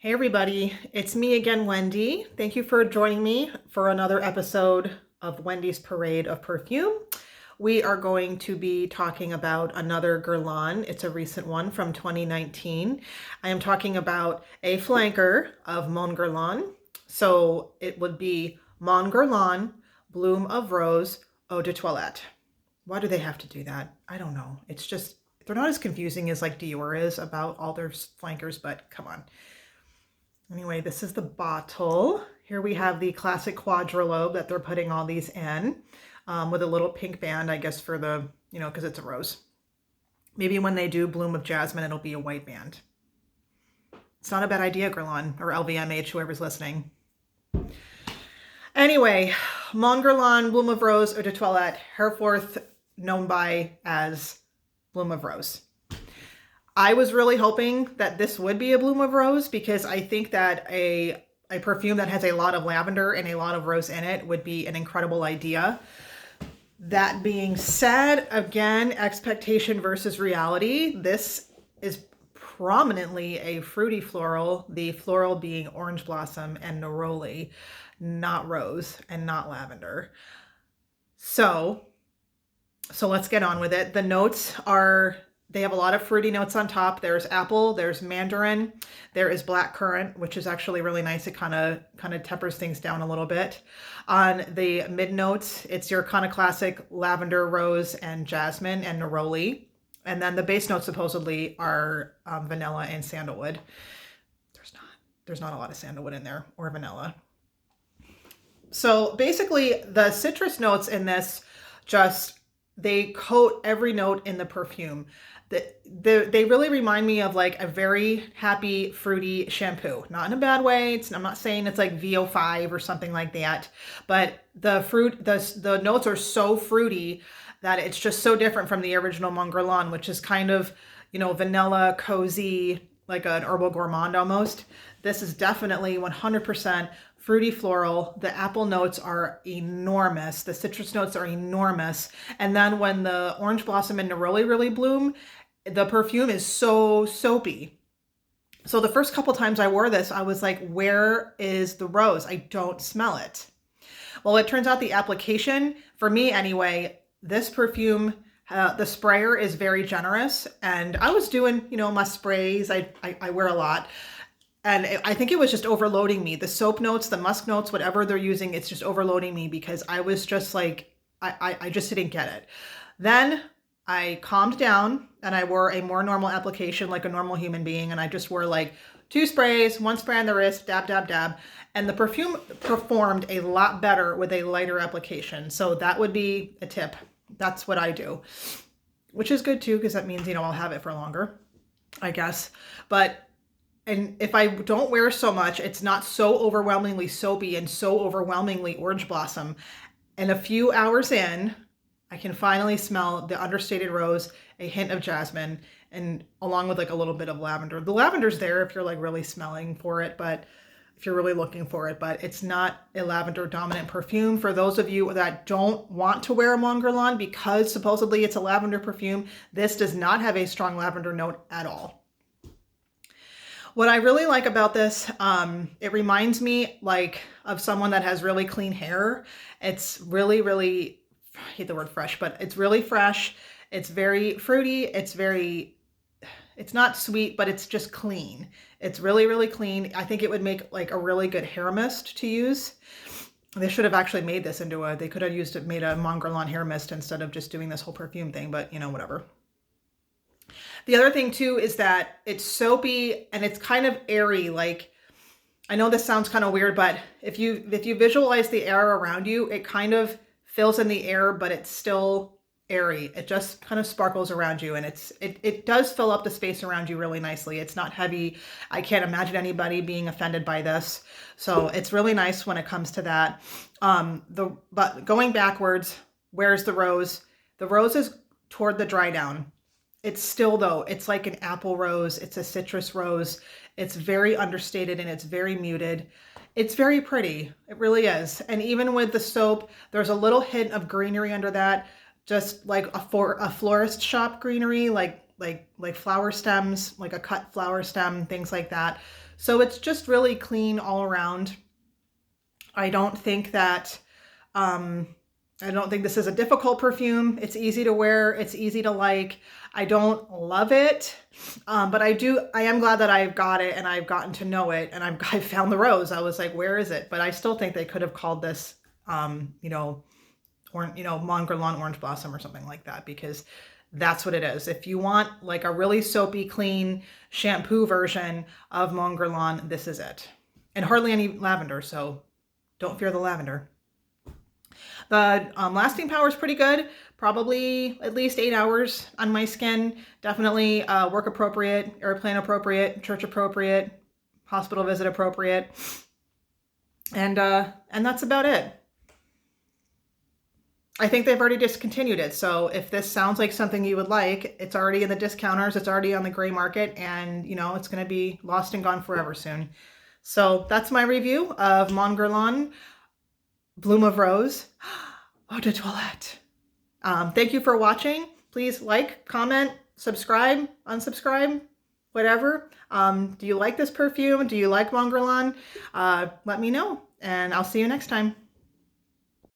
Hey everybody, it's me again, Wendy. Thank you for joining me for another episode of Wendy's Parade of Perfume. We are going to be talking about another Guerlain. It's a recent one from 2019. I am talking about a flanker of Mon Guerlain. So it would be Mon Guerlain Bloom of Rose Eau de Toilette. Why do they have to do that? I don't know. It's just, they're not as confusing as like Dior is about all their flankers, but come on. Anyway, this is the bottle. Here we have the classic quadrilobe that they're putting all these in with a little pink band, I guess for the, because it's a rose. Maybe when they do Bloom of Jasmine, it'll be a white band. It's not a bad idea, Guerlain, or LVMH, whoever's listening. Anyway, Mon Guerlain, Bloom of Rose, Eau de Toilette, henceforth known by as Bloom of Rose. I was really hoping that this would be a Bloom of Rose because I think that a perfume that has a lot of lavender and a lot of rose in it would be an incredible idea. That being said, again, expectation versus reality. This is prominently a fruity floral, the floral being orange blossom and neroli, not rose and not lavender. So let's get on with it. The notes are... They have a lot of fruity notes on top. There's apple, there's mandarin, there is black currant, which is actually really nice. It kind of tempers things down a little bit. On the mid notes, it's your kind of classic lavender, rose, and jasmine and neroli. And then the base notes supposedly are vanilla and sandalwood. There's not a lot of sandalwood in there or vanilla. So basically the citrus notes in this they coat every note in the perfume. They really remind me of like a very happy, fruity shampoo. Not in a bad way. I'm not saying it's like VO5 or something like that, but the notes are so fruity that it's just so different from the original Mon Guerlain, which is kind of, vanilla, cozy, like an herbal gourmand almost. This is definitely 100% fruity floral. The apple notes are enormous. The citrus notes are enormous. And then when the orange blossom and neroli really bloom, the perfume is so soapy. So the first couple times I wore this, I was like, where is the rose? I don't smell it. Well, it turns out the application, for me anyway, this perfume, the sprayer is very generous. And I was doing, my sprays. I wear a lot. And I think it was just overloading me. The soap notes, the musk notes, whatever they're using, it's just overloading me because I was just like, I just didn't get it. Then I calmed down and I wore a more normal application like a normal human being. And I just wore like 2 sprays, 1 spray on the wrist, dab, dab, dab. And the perfume performed a lot better with a lighter application. So that would be a tip. That's what I do, which is good too, because that means, I'll have it for longer, I guess. And if I don't wear so much, it's not so overwhelmingly soapy and so overwhelmingly orange blossom. And a few hours in, I can finally smell the understated rose, a hint of jasmine, and along with like a little bit of lavender. The lavender's there if you're like really smelling for it, but if you're really looking for it, but it's not a lavender dominant perfume. For those of you that don't want to wear a Mon Guerlain because supposedly it's a lavender perfume, this does not have a strong lavender note at all. What I really like about this, it reminds me like of someone that has really clean hair. It's really, really, I hate the word fresh, but it's really fresh. It's very fruity. It's not sweet, but it's just clean. It's really, really clean. I think it would make like a really good hair mist to use. They should have actually made this they could have made a Mon Guerlain hair mist instead of just doing this whole perfume thing, but whatever. The other thing too is that it's soapy and it's kind of airy. Like, I know this sounds kind of weird, but if you visualize the air around you, it kind of fills in the air, but it's still airy. It just kind of sparkles around you, and it does fill up the space around you really nicely. It's not heavy. I can't imagine anybody being offended by this. So it's really nice when it comes to that. But going backwards, where's the rose? The rose is toward the dry down. It's still though, it's like an apple rose. It's a citrus rose. It's very understated and it's very muted. It's very pretty. It really is. And even with the soap, there's a little hint of greenery under that, just like a florist shop greenery, like like flower stems, like a cut flower stem, things like that. So it's just really clean all around. I don't think that I don't think this is a difficult perfume. It's easy to wear. It's easy to like. I don't love it, but I am glad that I've got it and I've gotten to know it, and I found the rose. I was like, where is it? But I still think they could have called this, you know, Mon Guerlain Orange Blossom or something like that, because that's what it is. If you want like a really soapy, clean shampoo version of Mon Guerlain, this is it. And hardly any lavender, so don't fear the lavender. The lasting power is pretty good, probably at least 8 hours on my skin. Definitely work appropriate, airplane appropriate, church appropriate, hospital visit appropriate. And that's about it. I think they've already discontinued it. So if this sounds like something you would like, it's already in the discounters, it's already on the gray market, and you know, it's going to be lost and gone forever soon. So that's my review of Mon Guerlain Bloom of Rose Eau de Toilette. Thank you for watching. Please like, comment, subscribe, unsubscribe, whatever. Do you like this perfume? Do you like Mon Guerlain? Let me know, and I'll see you next time.